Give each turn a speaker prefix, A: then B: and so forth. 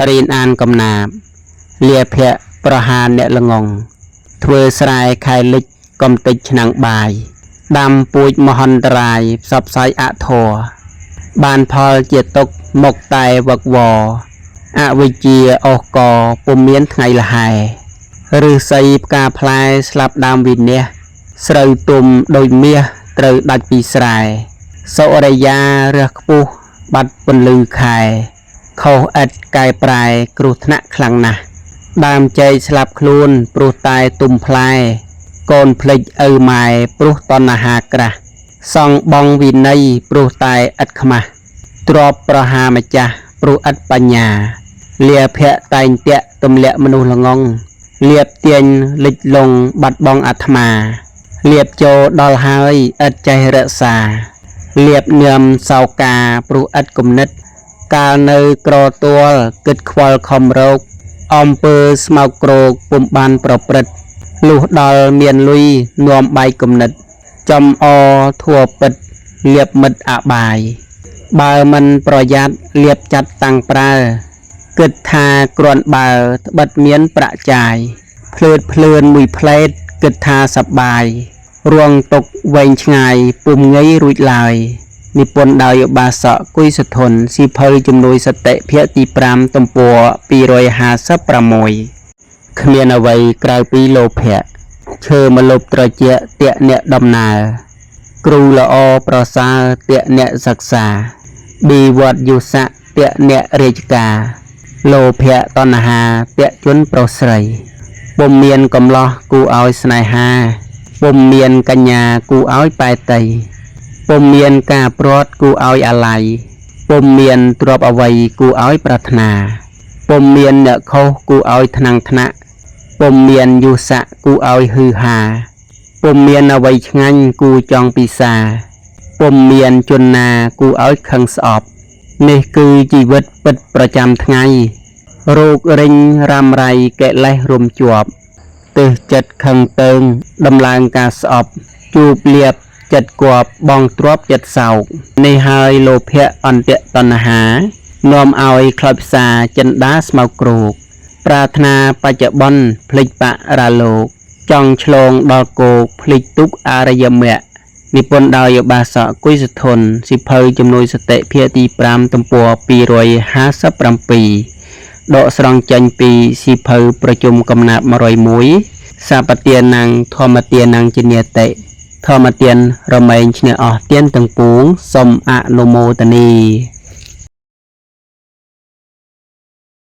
A: រៀនអានកំណាបលាភៈប្រហារអ្នកល្ងងធ្វើស្រែខែលិចកំតិចឆ្នាំងបាយដាំពូជមហន្តរាយផ្សព្វផ្សាយអធរបានផលជាទុកមកតែវឹកវរអវិជ្ជាអូសកពុំមានថ្ងៃលហែឫស្សីផ្កាផ្លែស្លាប់ដើមវិនាសស្រូវទុំដោយមាសត្រូវដាច់ពីស្រែសុរិយារះខ្ពស់បាត់ពន្លឺខែខុសឥតកែប្រែគ្រោះថ្នាក់ខ្លាំងណាស់ដើមចេកស្លាប់ខ្លួនព្រោះតែទុំផ្លែកូនភ្លេចឪម៉ែព្រោះតណ្ហាក្រាស់សង់បងវិន័យព្រោះតែឥតខ្មាស់ទ្របប្រហាម្ចាស់ព្រោះឥតបញ្ញាលាភៈតែងតាក់ទម្លាក់មនុស្សល្ងងលៀបទាញលិចលងបាត់បង់អាត្មាលៀបចូលដល់ហើយឥតចេះរក្សាលៀបញឹមសោកាព្រោះឥតគំនិតកាលនៅក្រទួលគិតខ្វល់ខំរោគអំពើស្មោកគ្រោកពុំបានប្រព្រឹត្តលុះដល់មានលុយនាំបាយគំនិតចំអធัวពិតលៀបមិត្តអបាយបើមិនប្រយ័ត្នលៀបចាត់តាំងប្រើគិតថាគ្រាន់បើត្បិតមានប្រាក់ចាយភ្លើតភ្លឿនមួយផ្លេតគិតថាសប្បាយរួងទុកវែងឆ្ងាយពុំងាយរួចឡើយនិពន្ធដោយឧបាសកគុយសធនសៀវភៅជំនួយសតិភាគទី5ទំព័រ256គ្មានអ្វីក្រៅពីលោភៈឈើម្លប់ត្រជាក់តាក់អ្នកដំណើរគ្រូល្អប្រសើរតាក់អ្នកសិក្សាប៊ីវត្តយុស័កតាក់អ្នករាជការលោភៈតណ្ហាតាក់ជនប្រុសស្រីពុំមានកំឡោះគូឲ្យស្នេហាពុំមានកញ្ញាគូឲ្យបែតីពុំមានការព្រាត់គូឲ្យអាល័យពុំមានទ្រព្យអ្វីគូឲ្យប្រាថ្នាពុំមានអ្នកខុសគូឲ្យថ្នាំងថ្នាក់ពុំមានយុស័កគូឲ្យហឺហាពុំមានអ្វីឆ្ងាញ់គូចង់ពិសាពុំមានជនណាគូឲ្យខឹងស្អប់នេះគឺជីវិតពិតប្រចាំថ្ងៃរោគរិញរ៉ាំរៃកិលេសរុំជាប់ទើសចិត្តខឹងតើងដំឡើងការស្អប់ជួបលៀបចិត្តគប់បងទ្របចិត្តសោកនេះហើយលោភៈអន្តិតណ្ហានាំឲ្យខ្លោចផ្សាចិន្តាស្មោកគ្រោកប្រាថ្នាបច្ចុប្បន្នភ្លេចបរាលោកចង់ឆ្លងដល់គោកភ្លេចទុកអរិយមគ្គនិពន្ធដោយឧបាសកគុយសធនសៀវភៅជំនួយសតិភាគទី5ទំព័រ257ដកស្រង់ចេញពីសៀវភៅប្រជុំកំណាព្យ101សាបទានាំងធម្មទានាំងជានិតិធម្មទានរមែងឈ្នះអស់ទានទាំងពួងសូមអនុមោទនា